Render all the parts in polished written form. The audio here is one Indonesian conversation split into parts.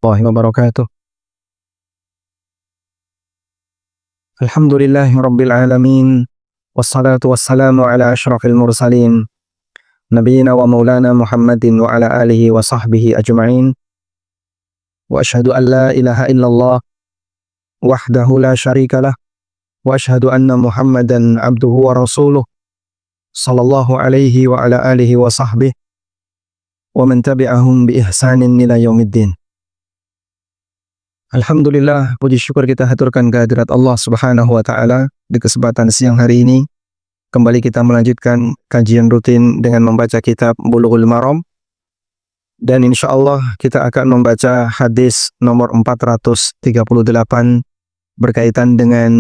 Warahmatullahi wabarakatuh. Alhamdulillahi rabbil alamin. Wassalatu wassalamu ala asyrafil mursalin. Nabiyyina wa maulana Muhammadin wa ala alihi wa sahbihi ajma'in. Wa ashhadu an la ilaha illallah wahdahu la syarikalah. Wa ashhadu anna Muhammadan abduhu wa rasuluh. Sallallahu alaihi wa ala alihi wa sahbihi. Wa man tabi'ahum bi ihsanin ila yaumiddin. Alhamdulillah, puji syukur kita haturkan kehadirat Allah Subhanahu wa Ta'ala di kesempatan siang hari ini. Kembali kita melanjutkan kajian rutin dengan membaca kitab Bulughul Maram. Dan insya Allah kita akan membaca hadis nomor 438 berkaitan dengan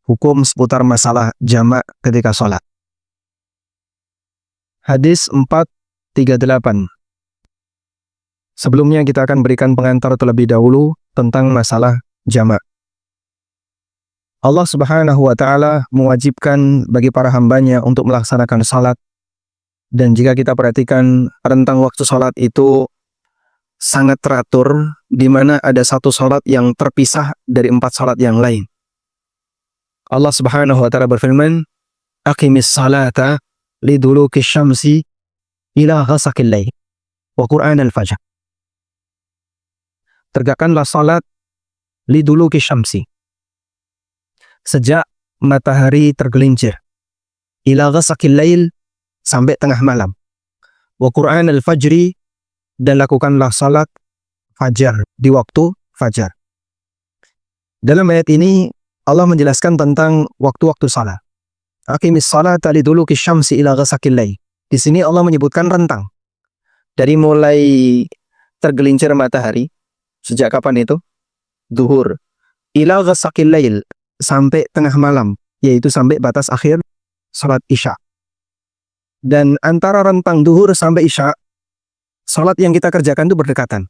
hukum seputar masalah jamak ketika sholat. Hadis 438. Sebelumnya kita akan berikan pengantar terlebih dahulu tentang masalah jamak. Allah Subhanahu wa Ta'ala mewajibkan bagi para hambanya untuk melaksanakan salat. Dan jika kita perhatikan rentang waktu salat itu sangat teratur, di mana ada satu salat yang terpisah dari 4 salat yang lain. Allah Subhanahu wa Ta'ala berfirman, "Aqimis salata liduluki syamsi ila ghasaqil lail wa Qur'an al-fajr." Tegakkanlah salat liduluki syamsi, sejak matahari tergelincir, ila ghasaqil lail, sampai tengah malam, wa Qur'an al-fajri, dan lakukanlah salat fajar di waktu fajar. Dalam ayat ini Allah menjelaskan tentang waktu-waktu salat. Aqimis salata liduluki syamsi ila ghasaqil lail. Di sini Allah menyebutkan rentang dari mulai tergelincir matahari. Sejak kapan itu? Duhur. Ila ghasaqil lail, sampai tengah malam, yaitu sampai batas akhir salat isya. Dan antara rentang duhur sampai isya, salat yang kita kerjakan itu berdekatan.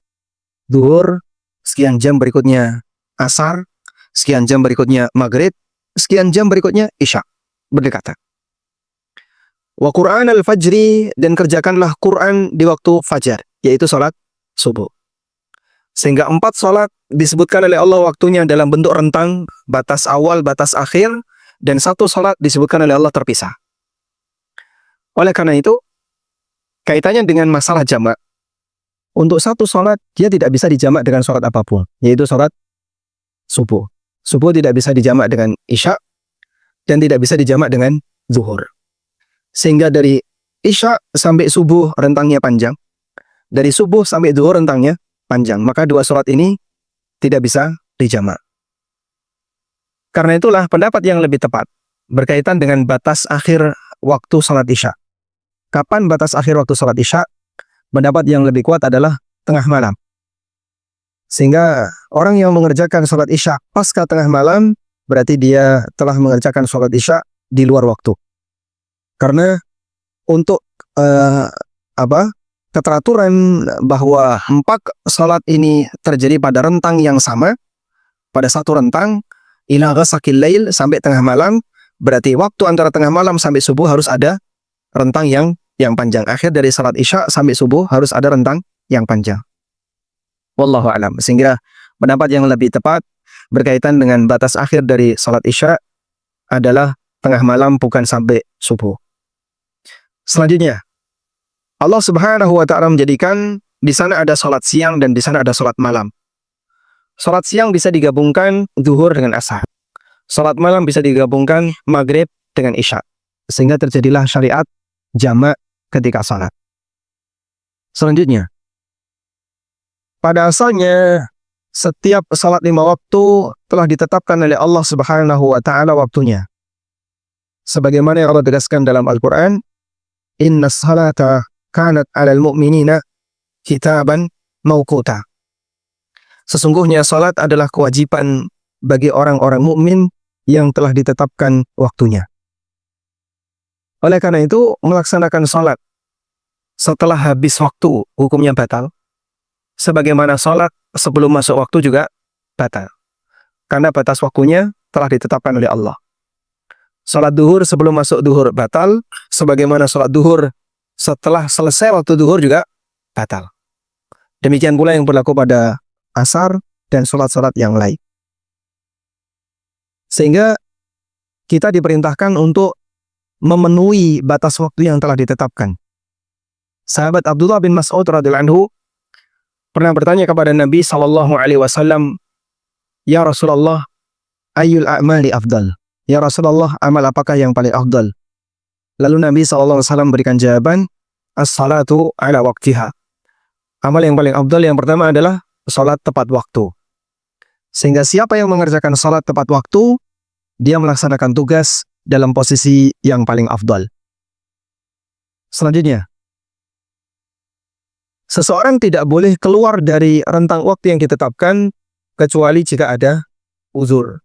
Duhur, sekian jam berikutnya asar, sekian jam berikutnya maghrib, sekian jam berikutnya isya. Berdekatan. Wa Qur'an al-fajri, dan kerjakanlah Quran di waktu fajar, yaitu salat subuh. Sehingga 4 salat disebutkan oleh Allah waktunya dalam bentuk rentang, batas awal, batas akhir, dan 1 salat disebutkan oleh Allah terpisah. Oleh karena itu, kaitannya dengan masalah jamak, untuk 1 salat dia tidak bisa dijamak dengan salat apapun, yaitu salat subuh. Subuh tidak bisa dijamak dengan isya, dan tidak bisa dijamak dengan zuhur. Sehingga dari isya sampai subuh rentangnya panjang, dari subuh sampai zuhur rentangnya panjang, maka 2 salat ini tidak bisa dijamak. Karena itulah pendapat yang lebih tepat berkaitan dengan batas akhir waktu salat isya. Kapan batas akhir waktu salat isya? Pendapat yang lebih kuat adalah tengah malam. Sehingga orang yang mengerjakan salat isya pasca tengah malam, berarti dia telah mengerjakan salat isya di luar waktu. Karena untuk keteraturan bahwa 4 salat ini terjadi pada rentang yang sama, pada satu rentang, ila ghasaqil lail, sampai tengah malam, berarti waktu antara tengah malam sampai subuh harus ada rentang yang panjang. Akhir dari salat isya sampai subuh harus ada rentang yang panjang. Wallahu a'lam. Sehingga pendapat yang lebih tepat berkaitan dengan batas akhir dari salat isya adalah tengah malam, bukan sampai subuh. Selanjutnya, Allah Subhanahu wa Ta'ala menjadikan di sana ada salat siang dan di sana ada salat malam. Salat siang bisa digabungkan zuhur dengan asar. Salat malam bisa digabungkan maghrib dengan isya. Sehingga terjadilah syariat jamak ketika salat. Selanjutnya, pada asalnya setiap salat 5 waktu telah ditetapkan oleh Allah Subhanahu wa Ta'ala waktunya. Sebagaimana yang Allah tegaskan dalam Al-Quran, "Inna salata kanat 'alal mu'minina kitaban mauquta." Sesungguhnya salat adalah kewajiban bagi orang-orang mukmin yang telah ditetapkan waktunya. Oleh karena itu, melaksanakan salat setelah habis waktu hukumnya batal. Sebagaimana salat sebelum masuk waktu juga batal. Karena batas waktunya telah ditetapkan oleh Allah. Salat duhur sebelum masuk duhur batal, sebagaimana salat duhur setelah selesai waktu duhur juga batal. Demikian pula yang berlaku pada asar dan sholat-sholat yang lain. Sehingga kita diperintahkan untuk memenuhi batas waktu yang telah ditetapkan. Sahabat Abdullah bin Mas'ud radhiyallahu anhu pernah bertanya kepada Nabi SAW, "Ya Rasulullah, ayyul a'mali afdal?" Ya Rasulullah, amal apakah yang paling afdal? Lalu Nabi SAW berikan jawaban, "As-salatu ala waqtiha." Amal yang paling afdal yang pertama adalah salat tepat waktu. Sehingga siapa yang mengerjakan salat tepat waktu, dia melaksanakan tugas dalam posisi yang paling afdal. Selanjutnya, seseorang tidak boleh keluar dari rentang waktu yang ditetapkan kecuali jika ada uzur.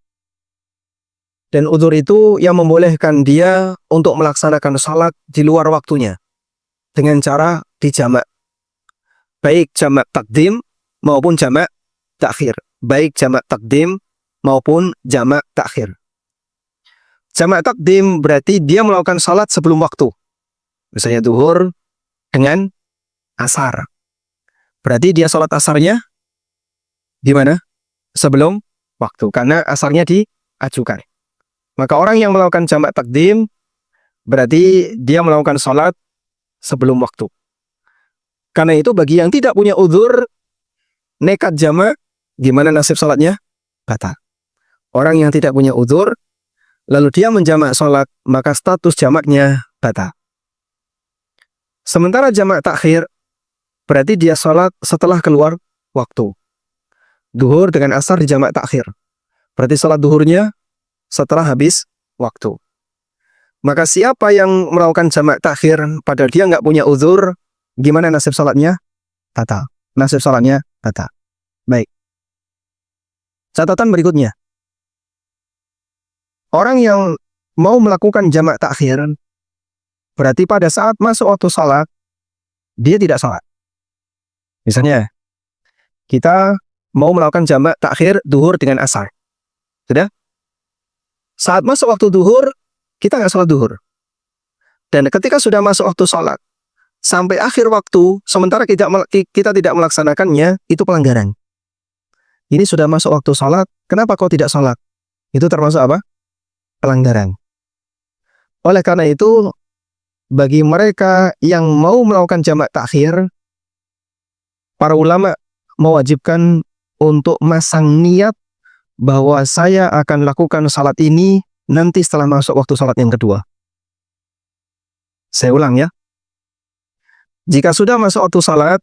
Dan uzur itu yang membolehkan dia untuk melaksanakan salat di luar waktunya dengan cara dijamak. Baik jamak takdim maupun jamak takhir. Baik jamak takdim maupun jamak takhir. Jamak takdim berarti dia melakukan salat sebelum waktu. Misalnya duhur dengan asar. Berarti dia salat asarnya di mana? Sebelum waktu. Karena asarnya diajukan. Maka orang yang melakukan jamak takdim berarti dia melakukan salat sebelum waktu. Karena itu bagi yang tidak punya uzur, nekat jamak, gimana nasib salatnya? Batal. Orang yang tidak punya uzur, lalu dia menjamak salat, maka status jamaknya batal. Sementara jamak takhir, berarti dia salat setelah keluar waktu. Duhur dengan asar di jamak takhir. Berarti salat duhurnya setelah habis waktu. Maka siapa yang melakukan jamak takhir padahal dia nggak punya uzur, gimana nasib salatnya? Batal. Nasib salatnya batal. Baik. Catatan berikutnya. Orang yang mau melakukan jamak takhir, berarti pada saat masuk waktu salat, dia tidak salat. Misalnya, kita mau melakukan jamak takhir duhur dengan asar. Sudah? Saat masuk waktu duhur, kita nggak sholat duhur. Dan ketika sudah masuk waktu sholat, sampai akhir waktu, sementara kita tidak melaksanakannya, itu pelanggaran. Ini sudah masuk waktu sholat, kenapa kau tidak sholat? Itu termasuk apa? Pelanggaran. Oleh karena itu, bagi mereka yang mau melakukan jamak takhir, para ulama mewajibkan untuk masang niat bahwa saya akan lakukan salat ini nanti setelah masuk waktu salat yang kedua. Saya ulang ya. Jika sudah masuk waktu salat,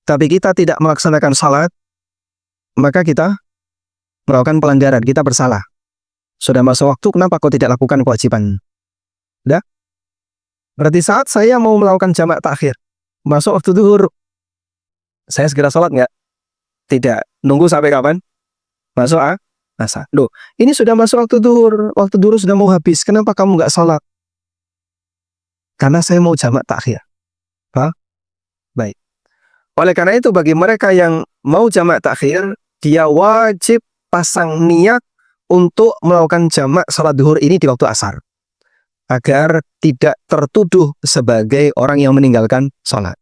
tapi kita tidak melaksanakan salat, maka kita melakukan pelanggaran, kita bersalah. Sudah masuk waktu, kenapa kau tidak lakukan kewajiban? Udah? Berarti saat saya mau melakukan jamak takhir, masuk waktu duhur, saya segera salat nggak? Tidak. Nunggu sampai kapan? Masuk asar. Loh, ini sudah masuk waktu duhur sudah mau habis. Kenapa kamu nggak sholat? Karena saya mau jamak takhir. Baik. Oleh karena itu bagi mereka yang mau jamak takhir, dia wajib pasang niat untuk melakukan jamak sholat duhur ini di waktu asar, agar tidak tertuduh sebagai orang yang meninggalkan sholat.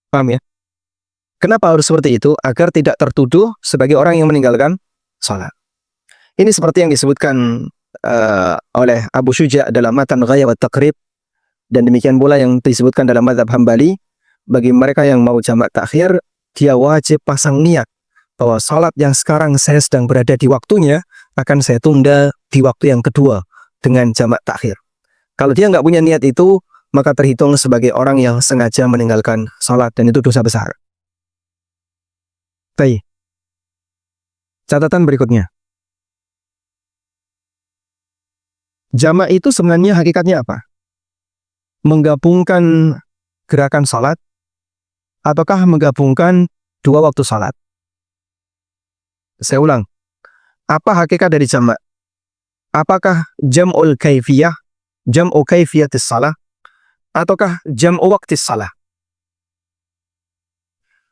Paham ya? Kenapa harus seperti itu? Agar tidak tertuduh sebagai orang yang meninggalkan sholat. Ini seperti yang disebutkan oleh Abu Syuja dalam matan Ghaya wa Taqrib, dan demikian pula yang disebutkan dalam mazhab Hambali. Bagi mereka yang mau jamak takhir, dia wajib pasang niat bahwa sholat yang sekarang saya sedang berada di waktunya akan saya tunda di waktu yang kedua dengan jamak takhir. Kalau dia nggak punya niat itu, maka terhitung sebagai orang yang sengaja meninggalkan sholat, dan itu dosa besar. Baik. Catatan berikutnya. Jamak itu sebenarnya hakikatnya apa? Menggabungkan gerakan salat ataukah menggabungkan dua waktu salat? Saya ulang. Apa hakikat dari jamak? Apakah jam'ul kaifiyah, jam'u kaifiyatis salah, ataukah jam'u waqtis salah?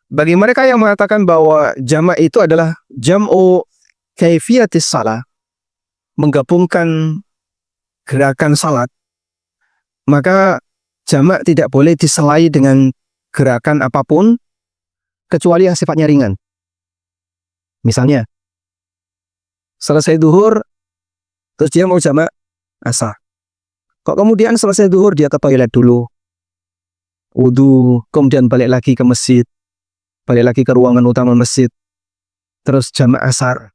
Bagi mereka yang mengatakan bahwa jamak itu adalah jam'u kaifiyatis salah, menggabungkan gerakan salat, maka jamak tidak boleh diselai dengan gerakan apapun kecuali yang sifatnya ringan. Misalnya, selesai duhur, terus dia mau jamak asar. Kok kemudian selesai duhur dia ke toilet dulu, wudu, kemudian balik lagi ke masjid, balik lagi ke ruangan utama masjid, terus jamak asar.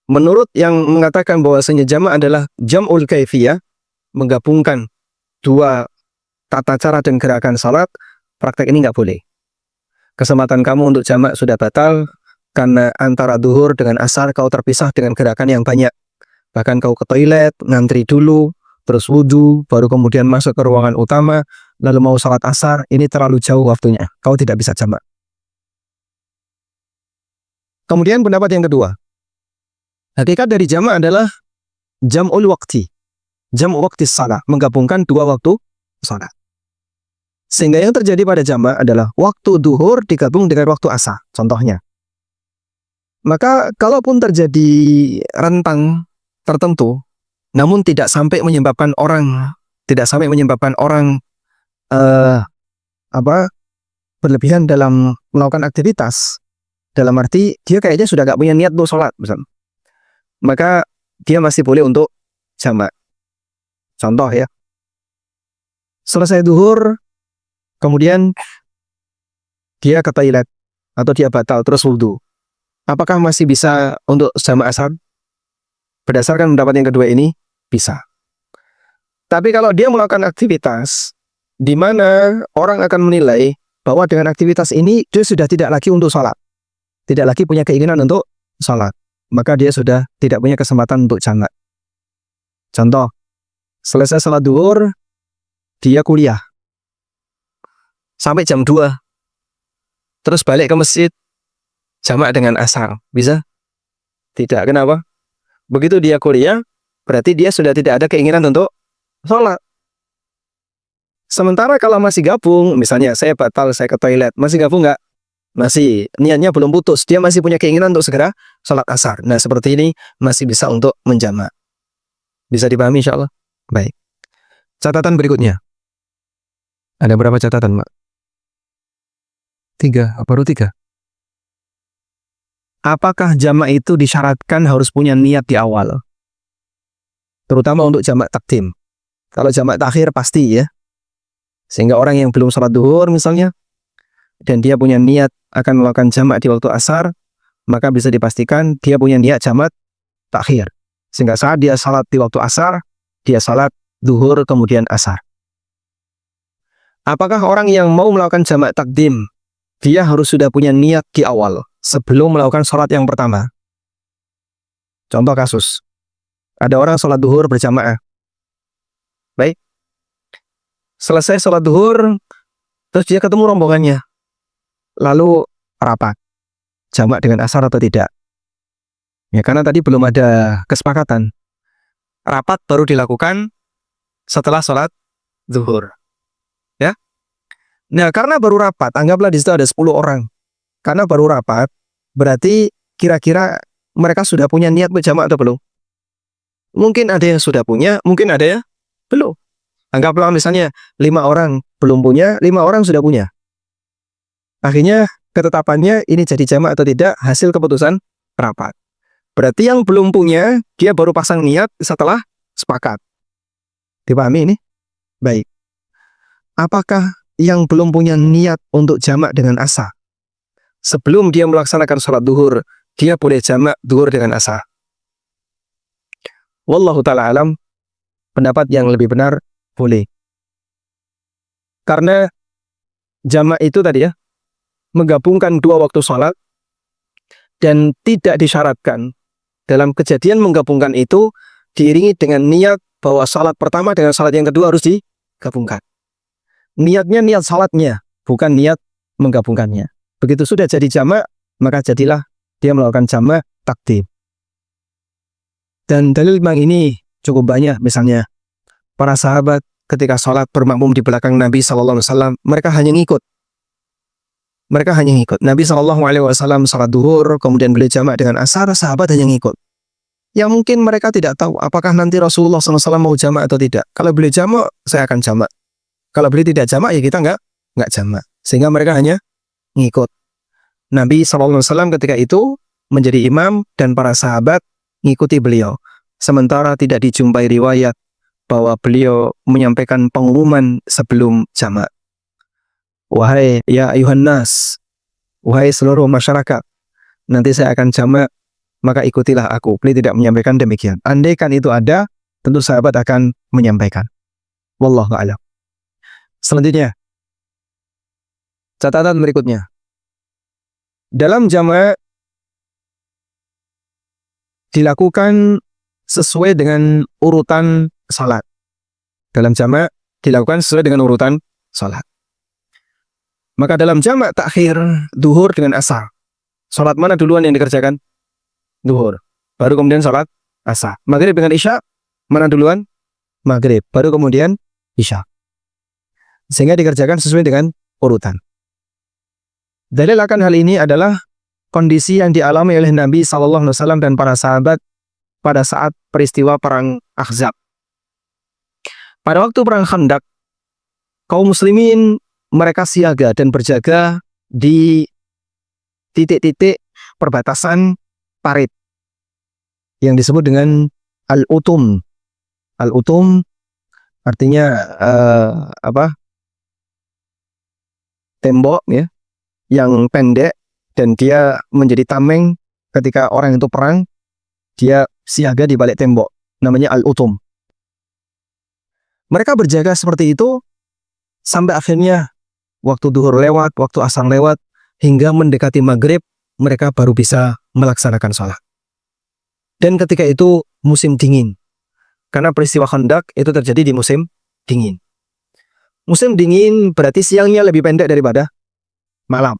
Menurut yang mengatakan bahwasanya jamak adalah jam'ul kaifiyah, menggabungkan dua tata cara dan gerakan salat, praktek ini nggak boleh. Kesempatan kamu untuk jamak sudah batal, karena antara duhur dengan asar kau terpisah dengan gerakan yang banyak. Bahkan kau ke toilet, ngantri dulu, terus wudu, baru kemudian masuk ke ruangan utama, lalu mau salat asar, ini terlalu jauh waktunya. Kau tidak bisa jamak. Kemudian pendapat yang kedua, hakikat dari jamak adalah jam'ul waqti. Jam'ul waqti salat, menggabungkan dua waktu salat. Sehingga yang terjadi pada jamak adalah waktu duhur digabung dengan waktu asar, contohnya. Maka kalaupun terjadi rentang tertentu, namun tidak sampai menyebabkan orang berlebihan dalam melakukan aktivitas, dalam arti dia kayaknya sudah gak punya niat untuk sholat, misalnya, maka dia masih boleh untuk jamak. Contoh ya, selesai duhur, kemudian dia ke toilet atau dia batal terus wudu. Apakah masih bisa untuk jamak asar? Berdasarkan pendapat yang kedua ini, bisa. Tapi kalau dia melakukan aktivitas di mana orang akan menilai bahwa dengan aktivitas ini dia sudah tidak lagi untuk sholat, tidak lagi punya keinginan untuk sholat, maka dia sudah tidak punya kesempatan untuk jamak. Contoh, selesai sholat duhur, dia kuliah sampai jam 2, terus balik ke masjid, jamak dengan asar, bisa? Tidak, kenapa? Begitu dia kuliah, berarti dia sudah tidak ada keinginan untuk sholat. Sementara kalau masih gabung, misalnya saya batal, saya ke toilet, masih gabung nggak? Masih, niatnya belum putus, dia masih punya keinginan untuk segera sholat asar. Nah, seperti ini masih bisa untuk menjamak. Bisa dipahami insya Allah? Baik. Catatan berikutnya. Ada berapa catatan, Mak? 3, baru 3. Apakah jamak itu disyaratkan harus punya niat di awal? Terutama untuk jamak takdim. Kalau jamak takhir pasti ya. Sehingga orang yang belum sholat duhur misalnya, dan dia punya niat akan melakukan jamak di waktu asar, maka bisa dipastikan dia punya niat jamak takhir. Sehingga saat dia salat di waktu asar, dia salat duhur kemudian asar. Apakah orang yang mau melakukan jamak takdim, dia harus sudah punya niat di awal sebelum melakukan sholat yang pertama? Contoh kasus, ada orang sholat duhur berjamaah. Baik, selesai sholat duhur, terus dia ketemu rombongannya, lalu rapat, jamak dengan asar atau tidak? Ya, karena tadi belum ada kesepakatan. Rapat baru dilakukan setelah sholat duhur. Ya, nah karena baru rapat, anggaplah di situ ada 10 orang. Karena baru rapat, berarti kira-kira mereka sudah punya niat berjamaah atau belum? Mungkin ada yang sudah punya, mungkin ada yang belum. Anggaplah misalnya 5 orang belum punya, 5 orang sudah punya. Akhirnya ketetapannya ini jadi jamak atau tidak hasil keputusan rapat. Berarti yang belum punya, dia baru pasang niat setelah sepakat. Dipahami ini? Baik. Apakah yang belum punya niat untuk jamak dengan asar, sebelum dia melaksanakan sholat duhur, dia boleh jamak duhur dengan asar? Wallahu ta'ala alam, pendapat yang lebih benar, boleh. Karena jamak itu tadi ya, menggabungkan dua waktu sholat, dan tidak disyaratkan dalam kejadian menggabungkan itu diiringi dengan niat bahwa sholat pertama dengan sholat yang kedua harus digabungkan. Niatnya niat sholatnya, bukan niat menggabungkannya. Begitu sudah jadi jamak, maka jadilah dia melakukan jamak takdim. Dan dalil memang ini cukup banyak. Misalnya para sahabat ketika sholat bermakmum di belakang Nabi SAW, mereka hanya ngikut. Nabi SAW sholat duhur, kemudian beliau jamak dengan asar, sahabat hanya ngikut. Yang mungkin mereka tidak tahu apakah nanti Rasulullah SAW mau jamak atau tidak. Kalau beliau jamak, saya akan jamak. Kalau beliau tidak jamak, ya kita nggak jamak. Sehingga mereka hanya ngikut. Nabi SAW ketika itu menjadi imam dan para sahabat mengikuti beliau. Sementara tidak dijumpai riwayat bahwa beliau menyampaikan pengumuman sebelum jamak. Wahai ya ayuhan nas, wahai seluruh masyarakat, nanti saya akan jamak, maka ikutilah aku. Beliau tidak menyampaikan demikian. Andaikan itu ada, tentu sahabat akan menyampaikan. Wallahu a'lam. Selanjutnya, catatan berikutnya. Dalam jamak dilakukan sesuai dengan urutan salat. Dalam jamak dilakukan sesuai dengan urutan salat. Maka dalam jamak takhir duhur dengan asar, salat mana duluan yang dikerjakan? Duhur. Baru kemudian salat asar. Maghrib dengan isya, mana duluan? Maghrib. Baru kemudian isya. Sehingga dikerjakan sesuai dengan urutan. Dalil akan hal ini adalah kondisi yang dialami oleh Nabi SAW dan para sahabat pada saat peristiwa perang Ahzab. Pada waktu perang Khandaq, kaum muslimin mereka siaga dan berjaga di titik-titik perbatasan parit yang disebut dengan al-utum. Al-utum artinya tembok ya, yang pendek dan dia menjadi tameng ketika orang itu perang, dia siaga di balik tembok, namanya al-utum. Mereka berjaga seperti itu sampai akhirnya waktu duhur lewat, waktu asar lewat, hingga mendekati maghrib, mereka baru bisa melaksanakan sholat. Dan ketika itu musim dingin, karena peristiwa Khandaq itu terjadi di musim dingin. Musim dingin berarti siangnya lebih pendek daripada malam.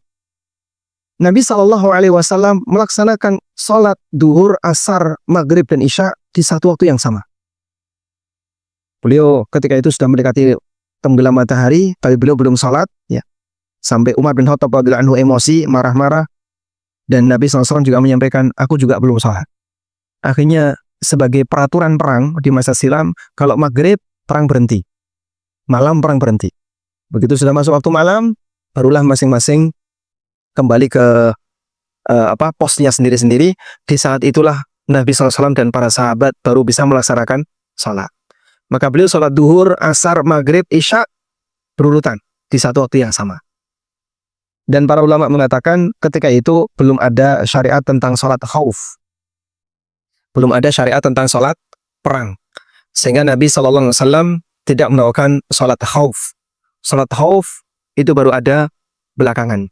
Nabi SAW melaksanakan sholat duhur, asar, maghrib, dan isya di satu waktu yang sama. Beliau ketika itu sudah mendekati tenggelam matahari, tapi beliau belum sholat, ya. Sampai Umar bin Khattab radhiyallahu anhu emosi, marah-marah, dan Nabi SAW juga menyampaikan, aku juga belum sholat. Akhirnya sebagai peraturan perang di masa silam, kalau maghrib perang berhenti, malam perang berhenti. Begitu sudah masuk waktu malam, barulah masing-masing kembali ke posnya sendiri-sendiri. Di saat itulah Nabi SAW dan para sahabat baru bisa melaksanakan sholat. Maka beliau sholat duhur, asar, maghrib, isya berurutan di satu waktu yang sama. Dan para ulama mengatakan ketika itu belum ada syariat tentang sholat khauf. Belum ada syariat tentang sholat perang. Sehingga Nabi SAW tidak melakukan sholat khauf. Sholat khauf itu baru ada belakangan.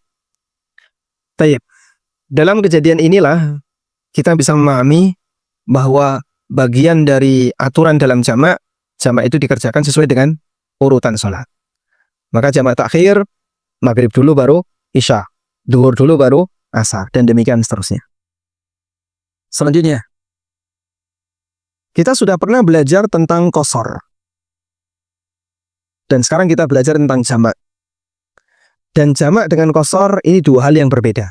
Tayyib. Dalam kejadian inilah kita bisa memahami bahwa bagian dari aturan dalam jamak itu dikerjakan sesuai dengan urutan sholat. Maka jamak takhir, maghrib dulu baru isya, duhur dulu baru asar, dan demikian seterusnya. Selanjutnya, kita sudah pernah belajar tentang qasar. Dan sekarang kita belajar tentang jamak. Dan jamak dengan qasar ini dua hal yang berbeda.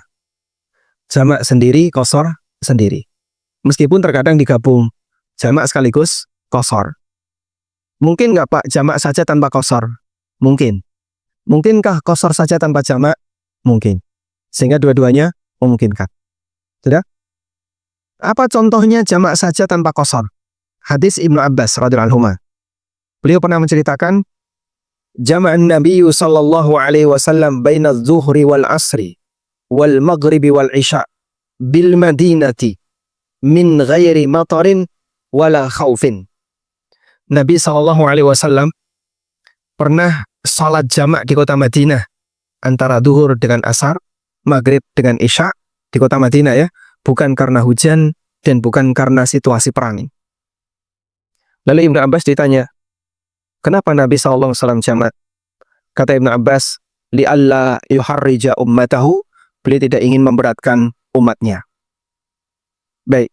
Jamak sendiri, qasar sendiri. Meskipun terkadang digabung, jamak sekaligus qasar. Mungkin nggak Pak jamak saja tanpa qasar? Mungkin. Mungkinkah qasar saja tanpa jamak? Mungkin. Sehingga dua-duanya memungkinkan. Sudah? Apa contohnya jamak saja tanpa qasar? Hadis Ibnu Abbas radhiyallahu anhu. Beliau pernah menceritakan, jama'an Nabi sallallahu alaihi wasallam baina adh-dhuhri wal asri wal maghribi wal isya bil madinati min ghairi matarin wala khaufin. Nabi SAW pernah salat jamak di kota Madinah antara duhur dengan asar, maghrib dengan isya di kota Madinah ya, bukan karena hujan dan bukan karena situasi perang. Lalu Ibnu Abbas ditanya, kenapa Nabi SAW jamak? Kata Ibnu Abbas, li'alla yuharrija ummatahu, beliau tidak ingin memberatkan umatnya. Baik.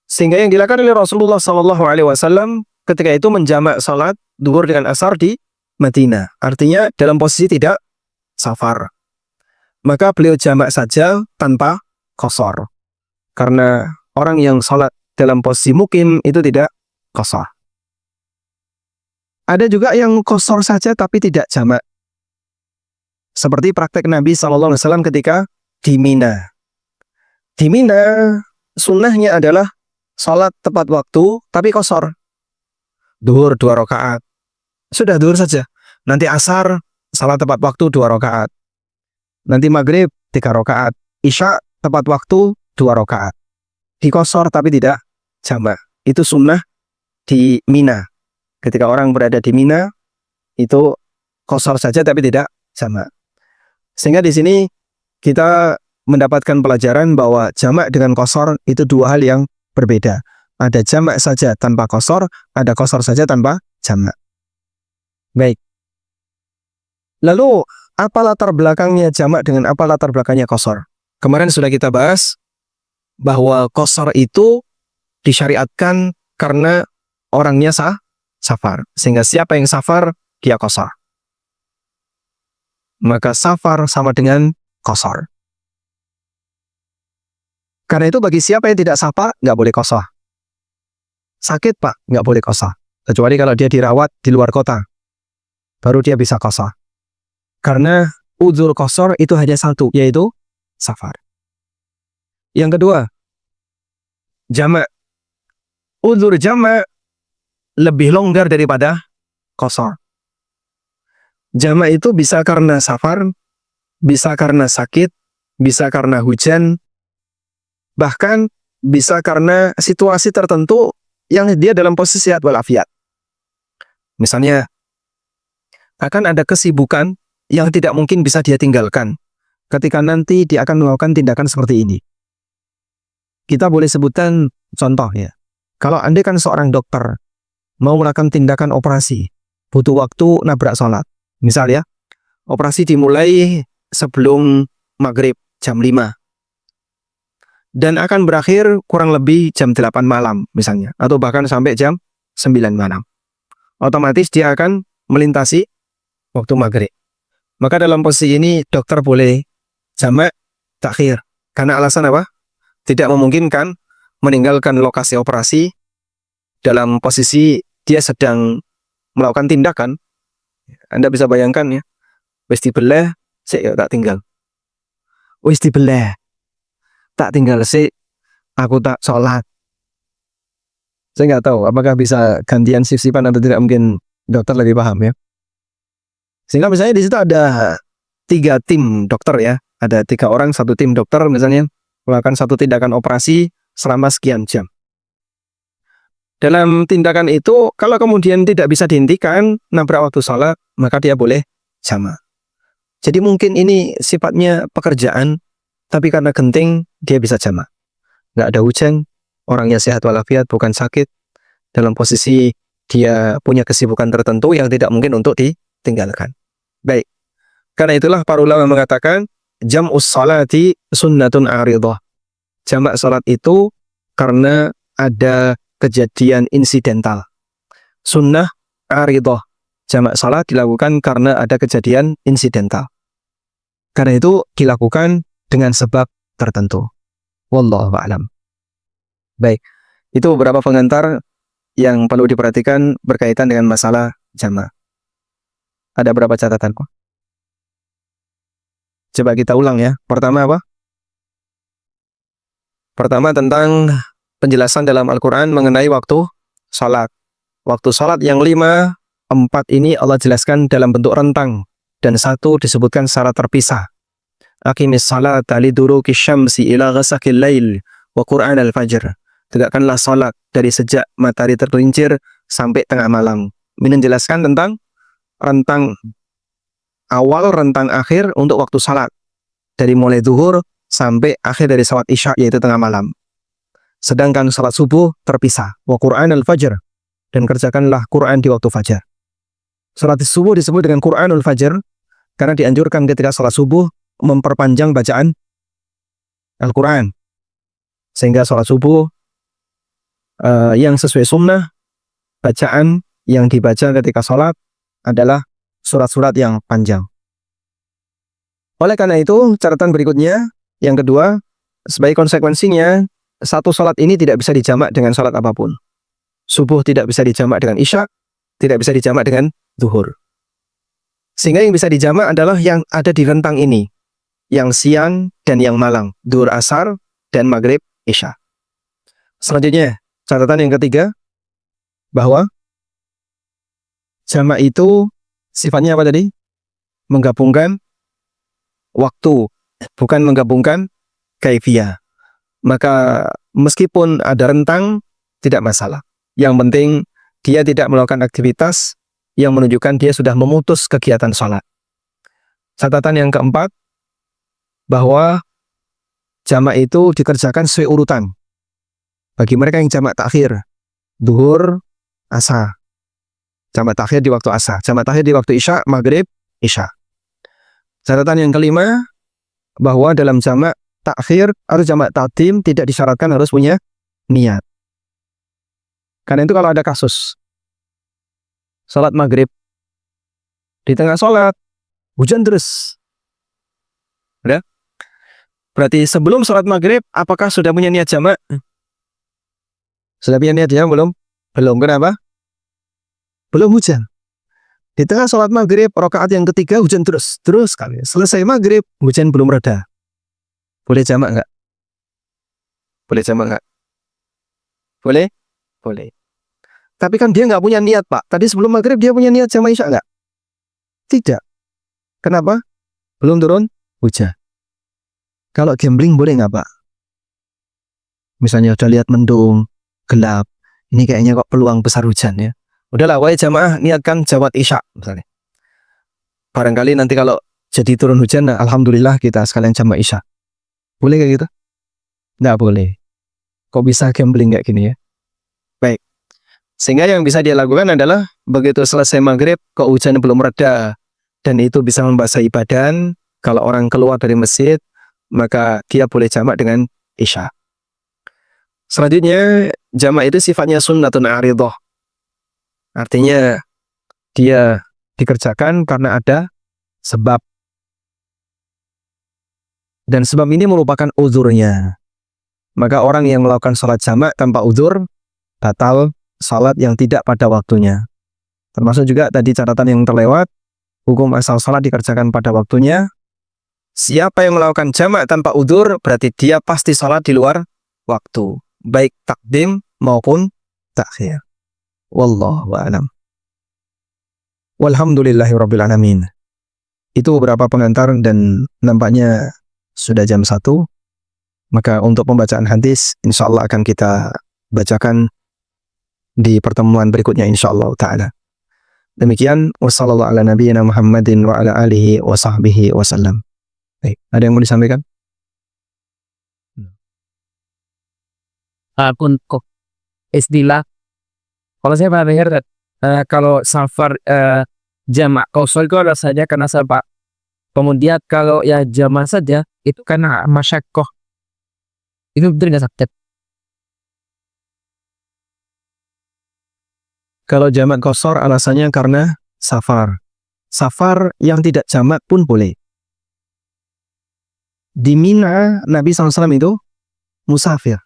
Sehingga yang dilakukan oleh Rasulullah SAW ketika itu menjamak salat duhur dengan asar di Madinah. Artinya dalam posisi tidak safar. Maka beliau jamak saja tanpa qasar. Karena orang yang salat dalam posisi mukim itu tidak qasar. Ada juga yang qasar saja tapi tidak jamak. Seperti praktek Nabi SAW ketika di Mina. Di Mina sunnahnya adalah sholat tepat waktu tapi qashar. Duhur 2 rakaat. Sudah duhur saja. Nanti asar salat tepat waktu 2 rakaat. Nanti maghrib 3 rakaat. Isya tepat waktu 2 rakaat. Diqashar tapi tidak jamak. Itu sunnah di Mina. Ketika orang berada di Mina itu qashar saja tapi tidak jamak. Sehingga di sini kita mendapatkan pelajaran bahwa jamak dengan qashar itu dua hal yang berbeda. Ada jamak saja tanpa qashar, ada qashar saja tanpa jamak. Baik. Lalu apa latar belakangnya jamak dengan apa latar belakangnya qashar? Kemarin sudah kita bahas bahwa qashar itu disyariatkan karena orangnya safar. Sehingga siapa yang safar, dia qashar. Maka safar sama dengan qashar. Karena itu bagi siapa yang tidak safar, nggak boleh qashar. Sakit Pak, nggak boleh qashar. Kecuali kalau dia dirawat di luar kota, baru dia bisa qashar. Karena udzur qashar itu hanya satu, yaitu safar. Yang kedua, jamak. Udzur jamak lebih longgar daripada qashar. Jamak itu bisa karena safar, bisa karena sakit, bisa karena hujan, bahkan bisa karena situasi tertentu yang dia dalam posisi sehat walafiat. Misalnya, akan ada kesibukan yang tidak mungkin bisa dia tinggalkan ketika nanti dia akan melakukan tindakan seperti ini. Kita boleh sebutkan contoh ya. Kalau Anda kan seorang dokter, mau melakukan tindakan operasi, butuh waktu nabrak sholat. Misal ya, operasi dimulai sebelum maghrib jam 5. Dan akan berakhir kurang lebih jam 8 malam misalnya. Atau bahkan sampai jam 9 malam. Otomatis dia akan melintasi waktu maghrib. Maka dalam posisi ini dokter boleh jamak takhir. Karena alasan apa? Tidak memungkinkan meninggalkan lokasi operasi dalam posisi dia sedang melakukan tindakan. Anda bisa bayangkan ya. Wis dibelah, saya tak tinggal. Wis dibelah, tak tinggal sih, aku tak sholat. Saya nggak tahu apakah bisa gantian shift-shiftan atau tidak, mungkin dokter lebih paham ya. Sehingga misalnya di situ ada 3 tim dokter ya, ada 3 orang satu tim dokter misalnya melakukan satu tindakan operasi selama sekian jam. Dalam tindakan itu kalau kemudian tidak bisa dihentikan nabrak waktu sholat, maka dia boleh jamak. Jadi mungkin ini sifatnya pekerjaan, tapi karena genting dia bisa jamak. Nggak ada hujan, orangnya sehat walafiat, bukan sakit, dalam posisi dia punya kesibukan tertentu yang tidak mungkin untuk ditinggalkan. Baik, karena itulah para ulama mengatakan jam'us sholati sunnatun aridah. Jamak sholat itu karena ada kejadian insidental. Sunnah aridah. Jamak sholat dilakukan karena ada kejadian insidental. Karena itu dilakukan dengan sebab tertentu. Wallahu a'lam. Baik, itu beberapa pengantar yang perlu diperhatikan berkaitan dengan masalah jamak. Ada berapa catatanku? Coba kita ulang ya. Pertama apa? Pertama tentang penjelasan dalam Al-Quran mengenai waktu sholat. Waktu sholat yang 5, 4 ini Allah jelaskan dalam bentuk rentang. Dan 1 disebutkan secara terpisah. Aqimis salata liduruki syamsi ila ghasaqil lail wa Qur'an al-fajr. Tegakkanlah sholat dari sejak matahari tergelincir sampai tengah malam. Ini menjelaskan tentang rentang awal, rentang akhir untuk waktu sholat. Dari mulai zuhur sampai akhir dari sholat isya, yaitu tengah malam. Sedangkan sholat subuh terpisah. Wa Qur'an al-fajr. Dan kerjakanlah Quran di waktu fajar. Sholat subuh disebut dengan Qur'anul fajr karena dianjurkan ketika sholat subuh memperpanjang bacaan Al-Quran. Sehingga sholat subuh yang sesuai sunnah, bacaan yang dibaca ketika sholat adalah surat-surat yang panjang. Oleh karena itu, catatan berikutnya, yang kedua, sebagai konsekuensinya, satu sholat ini tidak bisa dijamak dengan sholat apapun. Subuh tidak bisa dijamak dengan isya, tidak bisa dijamak dengan zuhur. Sehingga yang bisa dijamak adalah yang ada di rentang ini. yang siang dan yang malam, duhur asar dan maghrib isya. Selanjutnya, catatan yang ketiga, bahwa jamak itu sifatnya apa tadi? Menggabungkan waktu, bukan menggabungkan kaifiyah. Maka meskipun ada rentang, tidak masalah. Yang penting dia tidak melakukan aktivitas yang menunjukkan dia sudah memutus kegiatan sholat. Catatan yang keempat, bahwa jamak itu dikerjakan sesuai urutan. Bagi mereka yang jamak takhir, duhur, asar. Jamak takhir di waktu asar. Jamak takhir di waktu isya, maghrib, isya. Catatan yang kelima, bahwa dalam jamak takhir atau jamak takdim tidak disyaratkan harus punya niat. Karena itu kalau ada kasus sholat maghrib, di tengah sholat hujan terus, udah? Berarti sebelum sholat maghrib, apakah sudah punya niat jamak? Sudah punya niat jamak belum? Belum. Kenapa? Belum hujan. Di tengah sholat maghrib, rakaat yang ketiga hujan terus kali. Selesai maghrib, hujan belum reda. Boleh jamak nggak? Boleh jamak nggak? Boleh? Boleh. Tapi kan dia nggak punya niat, Pak. Tadi sebelum maghrib dia punya niat jamak isya nggak? Tidak. Kenapa? Belum turun hujan. Kalau gambling boleh nggak, Pak? Misalnya udah lihat mendung, gelap, ini kayaknya kok peluang besar hujan ya. Udahlah, wahai jamaah, niatkan jawab isya misalnya. Barangkali nanti kalau jadi turun hujan, nah, alhamdulillah kita sekalian jamaah isya. Boleh kayak gitu? Nggak boleh. Kok bisa gambling kayak gini ya? Baik. Sehingga yang bisa dia lakukan adalah begitu selesai maghrib, kok hujan belum reda, dan itu bisa membasahi badan. Kalau orang keluar dari masjid, maka dia boleh jamak dengan isya. Selanjutnya, jamak itu sifatnya sunnatun aridhah. Artinya dia dikerjakan karena ada sebab. Dan sebab ini merupakan uzurnya. Maka orang yang melakukan sholat jamak tanpa uzur, batal sholat yang tidak pada waktunya. Termasuk juga tadi catatan yang terlewat, hukum asal sholat dikerjakan pada waktunya. Siapa yang melakukan jamak tanpa uzur, berarti dia pasti sholat di luar waktu, baik takdim maupun takhir. Wallahu a'lam. Walhamdulillahirabbil alamin. Itu beberapa pengantar dan nampaknya sudah jam 1. Maka untuk pembacaan hadis insyaallah akan kita bacakan di pertemuan berikutnya insyaallah taala. Demikian, wassallallahu ala nabiyyina Muhammadin wa ala alihi wa sahbihi wasallam. Baik, ada yang mau disampaikan? Untuk istilah, kalau saya pernah dengar kalau safar jamak qasar itu ada saja karena sebab. Kemudian kalau ya jamak saja itu karena masyaqqah. Itu betul nggak sakit? Kalau jamak qasar alasannya karena safar. Safar yang tidak jamak pun boleh. Di Mina, Nabi SAW itu musafir.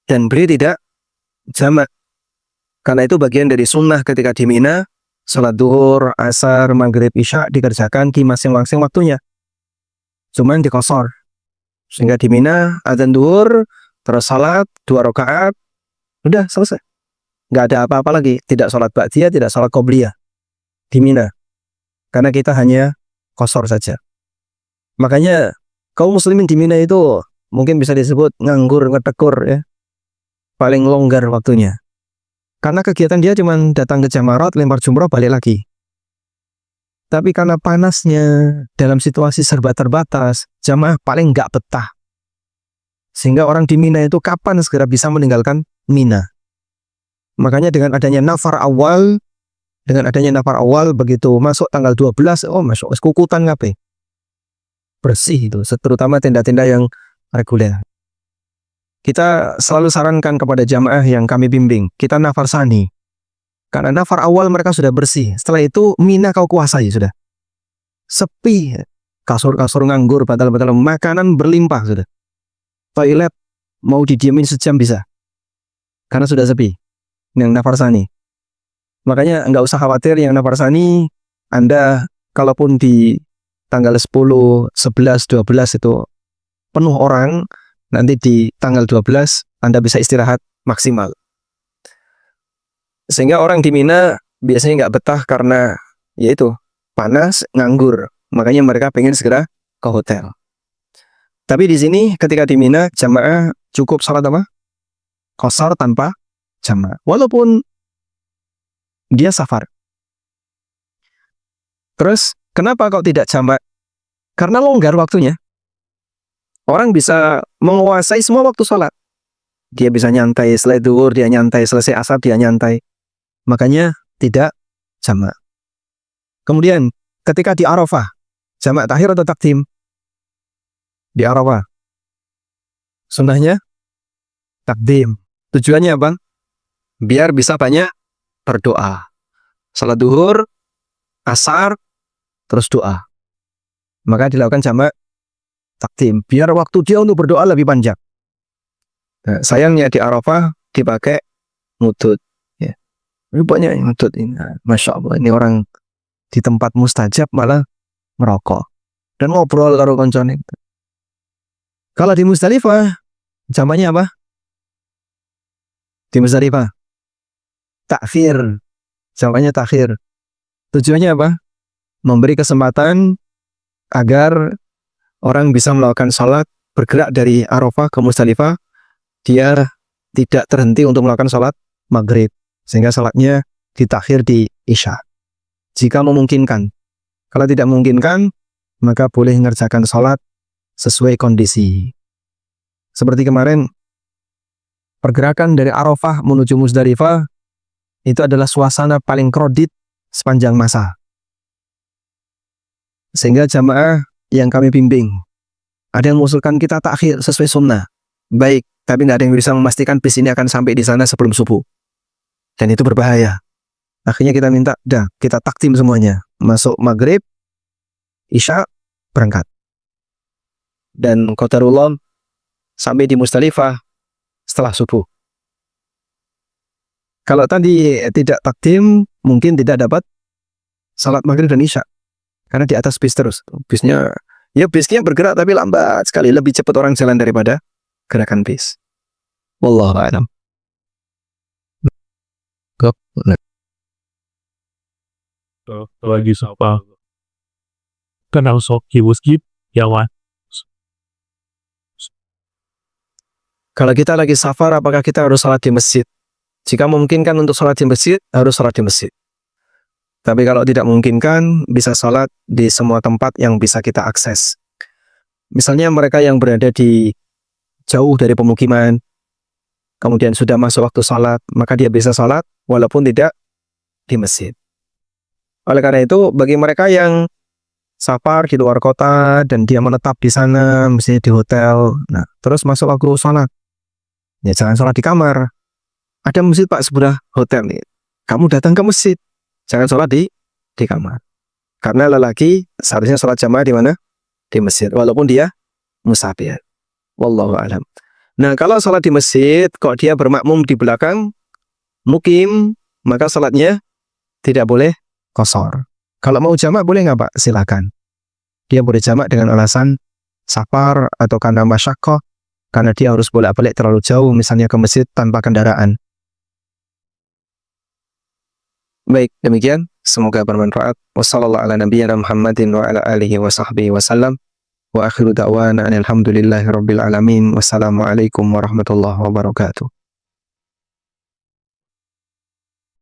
Dan beliau tidak jamak. Karena itu bagian dari sunnah ketika di Mina, salat duhur, asar, maghrib, isya dikerjakan di masing-masing waktunya. Cuman di qasar. Sehingga di Mina, adzan duhur, terus salat, 2 rakaat, udah selesai. Nggak ada apa-apa lagi. Tidak salat ba'diyah, tidak salat qobliyah. Di Mina. Karena kita hanya qasar saja. Makanya kaum muslimin di Mina itu mungkin bisa disebut nganggur, ngetekur ya. Paling longgar waktunya. Karena kegiatan dia cuma datang ke jamarat, lempar jumrah, balik lagi. Tapi karena panasnya, dalam situasi serba terbatas, jamaah paling nggak betah. Sehingga orang di Mina itu kapan segera bisa meninggalkan Mina. Makanya dengan adanya nafar awal, begitu masuk tanggal 12, oh masuk kukutan ngapain? Bersih itu, terutama tenda-tenda yang reguler. Kita selalu sarankan kepada jamaah yang kami bimbing, kita nafar sani. Karena nafar awal mereka sudah bersih. Setelah itu Mina kau kuasai sudah. Sepi, kasur-kasur nganggur, batal-batal, makanan berlimpah sudah. Toilet mau didiamin sejam bisa. Karena sudah sepi. Yang nafar sani. Makanya nggak usah khawatir yang nafar sani, Anda kalaupun di tanggal 10, 11, 12 itu penuh orang, nanti di tanggal 12 Anda bisa istirahat maksimal. Sehingga orang di Mina biasanya nggak betah karena yaitu panas, nganggur. Makanya mereka pengen segera ke hotel. Tapi di sini ketika di Mina jamaah cukup salat apa? Qashar tanpa jamaah. Walaupun dia safar. Terus kenapa kok tidak jamaah? Karena longgar waktunya. Orang bisa menguasai semua waktu sholat. Dia bisa nyantai selesai duhur, dia nyantai selesai asar, dia nyantai. Makanya tidak jamaah. Kemudian ketika di Arafah, jamaah takhir atau takdim? Di Arafah. Sunnahnya takdim. Tujuannya apa? Biar bisa banyak berdoa. Salat duhur, asar, terus doa. Maka dilakukan jamaah takdim. Biar waktu dia untuk berdoa lebih panjang. Nah, sayangnya di Arafah dipakai ngudut. Ya. Ini banyak yang ngudut ini. Masya Allah, ini orang di tempat mustajab malah merokok. Dan ngobrol karo koncone. Kalau di Musdalifah, jamaahnya apa? Di Musdalifah, takhir. Jamaahnya takhir. Tujuannya apa? Memberi kesempatan agar orang bisa melakukan sholat bergerak dari Arafah ke Musdalifah, dia tidak terhenti untuk melakukan sholat maghrib. Sehingga sholatnya ditakhir di Isya. Jika memungkinkan. Kalau tidak memungkinkan, maka boleh mengerjakan sholat sesuai kondisi. Seperti kemarin, pergerakan dari Arafah menuju Musdalifah itu adalah suasana paling kredit sepanjang masa. Sehingga jamaah yang kami bimbing, ada yang mengusulkan kita takhir sesuai sunnah. Baik, tapi nggak ada yang bisa memastikan bis ini akan sampai di sana sebelum subuh. Dan itu berbahaya. Akhirnya kita minta, kita takdim semuanya. Masuk maghrib, Isya, berangkat. Dan qadarullah sampai di Musdalifah setelah subuh. Kalau tadi tidak takdim, mungkin tidak dapat salat maghrib dan Isya. Karena di atas bis terus. Bisnya bergerak tapi lambat sekali. Lebih cepat orang jalan daripada gerakan bis. Wallahu a'lam. Lagi siapa? Kenal sok masjid ya wan. Kalau kita lagi safar, apakah kita harus salat di masjid? Jika memungkinkan untuk salat di masjid, harus salat di masjid. Tapi kalau tidak memungkinkan, bisa salat di semua tempat yang bisa kita akses. Misalnya mereka yang berada di jauh dari pemukiman, kemudian sudah masuk waktu salat, maka dia bisa salat walaupun tidak di masjid. Oleh karena itu, bagi mereka yang safar di luar kota dan dia menetap di sana, misalnya di hotel, nah terus masuk waktu salat, ya jangan salat di kamar. Ada masjid Pak sebelah hotel nih. Kamu datang ke masjid, jangan sholat di kamar. Karena lelaki seharusnya sholat jamaah di mana? Di masjid. Walaupun dia musafir. Wallahu a'lam. Nah, kalau sholat di masjid, kok dia bermakmum di belakang, mukim, maka sholatnya tidak boleh qashar. Kalau mau jamak boleh nggak Pak? Silakan. Dia boleh jamak dengan alasan safar atau karena masyaqqah, karena dia harus bolak-balik terlalu jauh, misalnya ke masjid tanpa kendaraan. Baik, demikian. Semoga bermanfaat. Wassallallahu ala nabiyyina Muhammadin wa ala alihi wa sahbihi wasallam. Wa akhiru da'wana alhamdulillahi rabbil alamin. Wassalamualaikum warahmatullahi wabarakatuh.